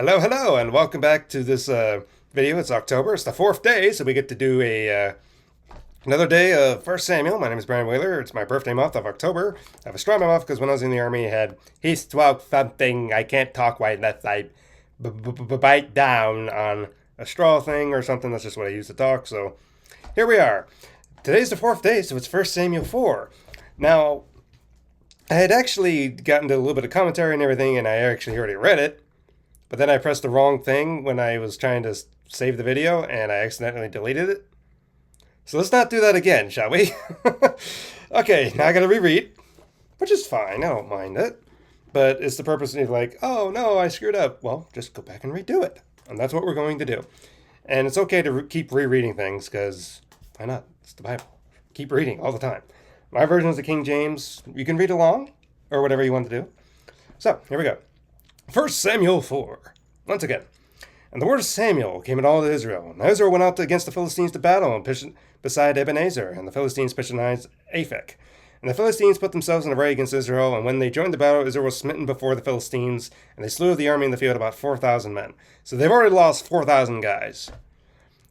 Hello, and welcome back to this video. It's October. It's the fourth day, so we get to do another day of First Samuel. My name is Brian Whaler. It's my birthday month of October. I have a strong month because when I was in the army, I had he's 12 something. I can't talk right unless I bite down on a straw thing or something. That's just what I use to talk. So here we are. Today's the fourth day, so it's First Samuel 4. Now, I had actually gotten to a little bit of commentary and everything, and I actually already read it. But then I pressed the wrong thing when I was trying to save the video, and I accidentally deleted it. So let's not do that again, shall we? Okay, now I gotta reread, which is fine. I don't mind it. But it's the purpose of like, oh no, I screwed up. Well, just go back and redo it. And that's what we're going to do. And it's okay to keep rereading things, because why not? It's the Bible. Keep reading all the time. My version is the King James. You can read along, or whatever you want to do. So, here we go. 1 Samuel 4. Once again. And the word of Samuel came to all of Israel. And Israel went out against the Philistines to battle and pitched beside Ebenezer, and the Philistines pitched beside Aphek. And the Philistines put themselves in array against Israel, and when they joined the battle, Israel was smitten before the Philistines, and they slew of the army in the field about 4,000 men. So they've already lost 4,000 guys.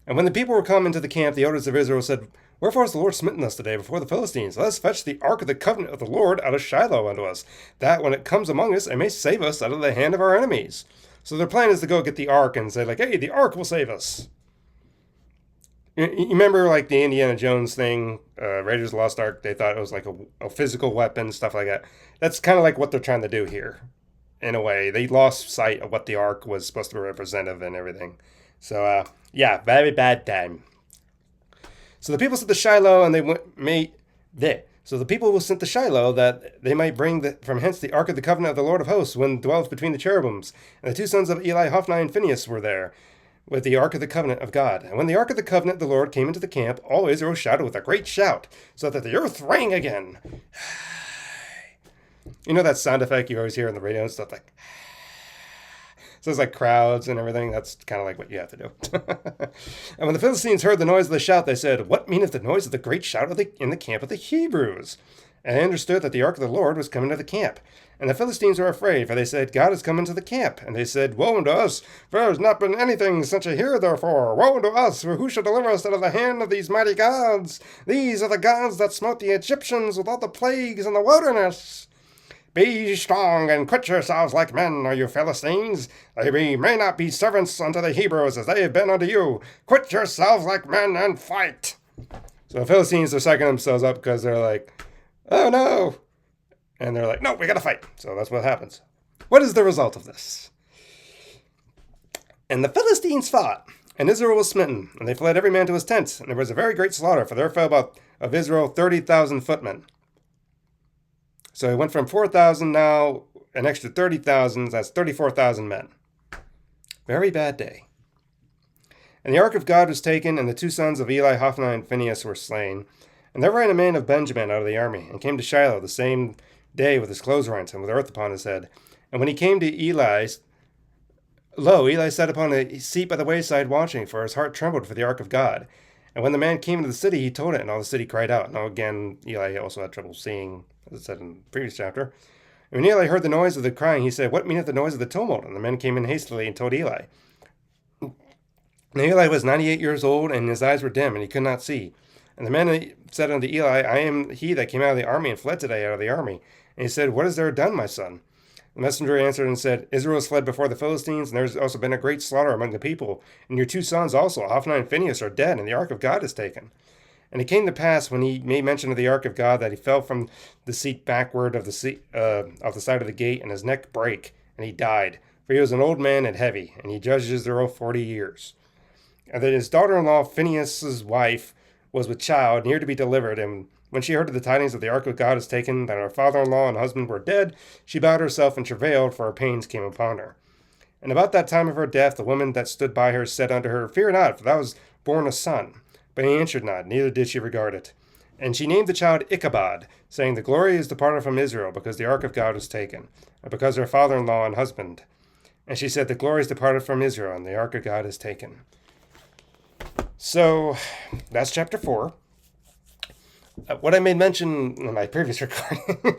And when the people were come into the camp, the elders of Israel said, Wherefore has the Lord smitten us today before the Philistines? Let us fetch the ark of the covenant of the Lord out of Shiloh unto us, that when it comes among us, it may save us out of the hand of our enemies. So their plan is to go get the ark and say, like, hey, the ark will save us. You remember, like, the Indiana Jones thing, Raiders of the Lost Ark, they thought it was like a physical weapon, stuff like that. That's kind of like what they're trying to do here, in a way. They lost sight of what the ark was supposed to be representative and everything. So, yeah, very bad time. So the people sent to Shiloh, and So the people were sent to Shiloh that they might bring from hence the ark of the covenant of the Lord of hosts, when dwelleth between the cherubims. And the two sons of Eli, Hophni and Phinehas, were there with the ark of the covenant of God. And when the ark of the covenant of the Lord came into the camp, all Israel shouted with a great shout, so that the earth rang again. You know that sound effect you always hear on the radio and stuff, like. So it's like crowds and everything. That's kind of like what you have to do. And when the Philistines heard the noise of the shout, they said, What meaneth the noise of the great shout in the camp of the Hebrews? And they understood that the ark of the Lord was coming to the camp. And the Philistines were afraid, for they said, God is come into the camp. And they said, Woe unto us, for there has not been anything such a here therefore. Woe unto us, for who shall deliver us out of the hand of these mighty gods? These are the gods that smote the Egyptians with all the plagues in the wilderness. Be strong and quit yourselves like men, O you Philistines. They may not be servants unto the Hebrews as they have been unto you. Quit yourselves like men and fight. So the Philistines are psyching themselves up because they're like, oh no. And they're like, no, we gotta fight. So that's what happens. What is the result of this? And the Philistines fought, and Israel was smitten, and they fled every man to his tent. And there was a very great slaughter, for there fell about of Israel 30,000 footmen. So it went from 4,000 now, an extra 30,000, that's 34,000 men. Very bad day. And the ark of God was taken, and the two sons of Eli, Hophni, and Phinehas were slain. And there ran a man of Benjamin out of the army, and came to Shiloh the same day with his clothes rent, and with earth upon his head. And when he came to Eli, lo, Eli sat upon a seat by the wayside watching, for his heart trembled for the ark of God. And when the man came into the city, he told it, and all the city cried out. Now again, Eli also had trouble seeing, as it said in the previous chapter. And when Eli heard the noise of the crying, he said, What meaneth the noise of the tumult? And the men came in hastily and told Eli. Now Eli was 98 years old, and his eyes were dim, and he could not see. And the men said unto Eli, I am he that came out of the army and fled today out of the army. And he said, What is there done, my son? The messenger answered and said, Israel has fled before the Philistines, and there has also been a great slaughter among the people. And your two sons also, Hophni and Phinehas, are dead, and the ark of God is taken. And it came to pass, when he made mention of the ark of God, that he fell from the seat backward of the side of the gate, and his neck brake, and he died. For he was an old man and heavy, and he judged Israel 40 years. And then his daughter-in-law, Phinehas' wife, was with child, near to be delivered, and when she heard of the tidings that the ark of God is taken, that her father-in-law and husband were dead, she bowed herself and travailed, for her pains came upon her. And about that time of her death, the woman that stood by her said unto her, Fear not, for thou was born a son. But he answered not, neither did she regard it. And she named the child Ichabod, saying, The glory is departed from Israel, because the ark of God was taken, and because her father-in-law and husband. And she said, The glory is departed from Israel, and the ark of God is taken. So, that's chapter 4. What I made mention in my previous recording,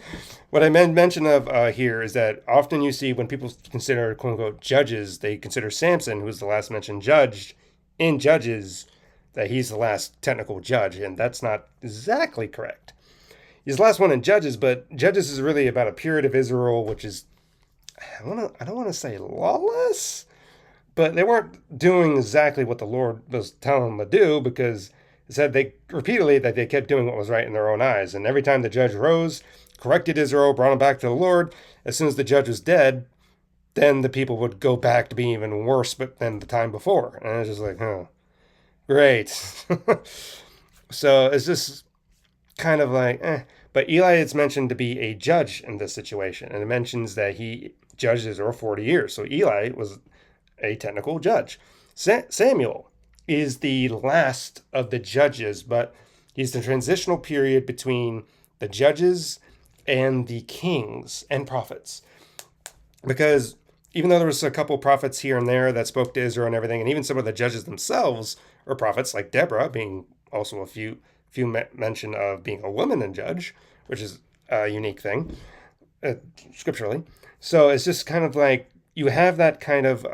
what I made mention of here is that often you see when people consider quote unquote judges, they consider Samson, who's the last mentioned judge in Judges, that he's the last technical judge, and that's not exactly correct. He's the last one in Judges, but Judges is really about a period of Israel, which is I don't want to say lawless, but they weren't doing exactly what the Lord was telling them to do because it said they repeatedly that they kept doing what was right in their own eyes. And every time the judge rose, corrected Israel, brought them back to the Lord, as soon as the judge was dead, then the people would go back to being even worse than the time before. And it's just like, oh, great. So it's just kind of like, eh. But Eli is mentioned to be a judge in this situation, and it mentions that he judged Israel 40 years. So Eli was a technical judge. Samuel is the last of the judges, but he's the transitional period between the judges and the kings and prophets. Because even though there was a couple prophets here and there that spoke to Israel and everything, and even some of the judges themselves are prophets, like Deborah being also a few mention of being a woman in judge, which is a unique thing scripturally. So it's just kind of like you have that kind of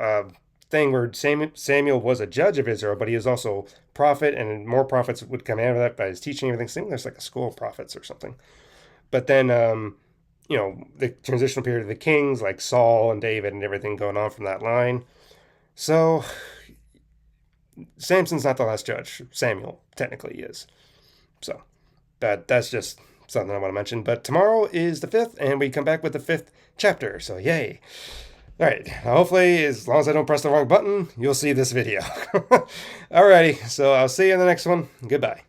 thing where Samuel was a judge of Israel, but he was also prophet, and more prophets would come out of that by his teaching and everything. So I think there's like a school of prophets or something. But then, the transitional period of the kings, like Saul and David and everything going on from that line. So Samson's not the last judge. Samuel technically is. So that's just something I want to mention. But tomorrow is the 5th, and we come back with the 5th chapter. So yay. All right. Hopefully, as long as I don't press the wrong button, you'll see this video. Alrighty. So I'll see you in the next one. Goodbye.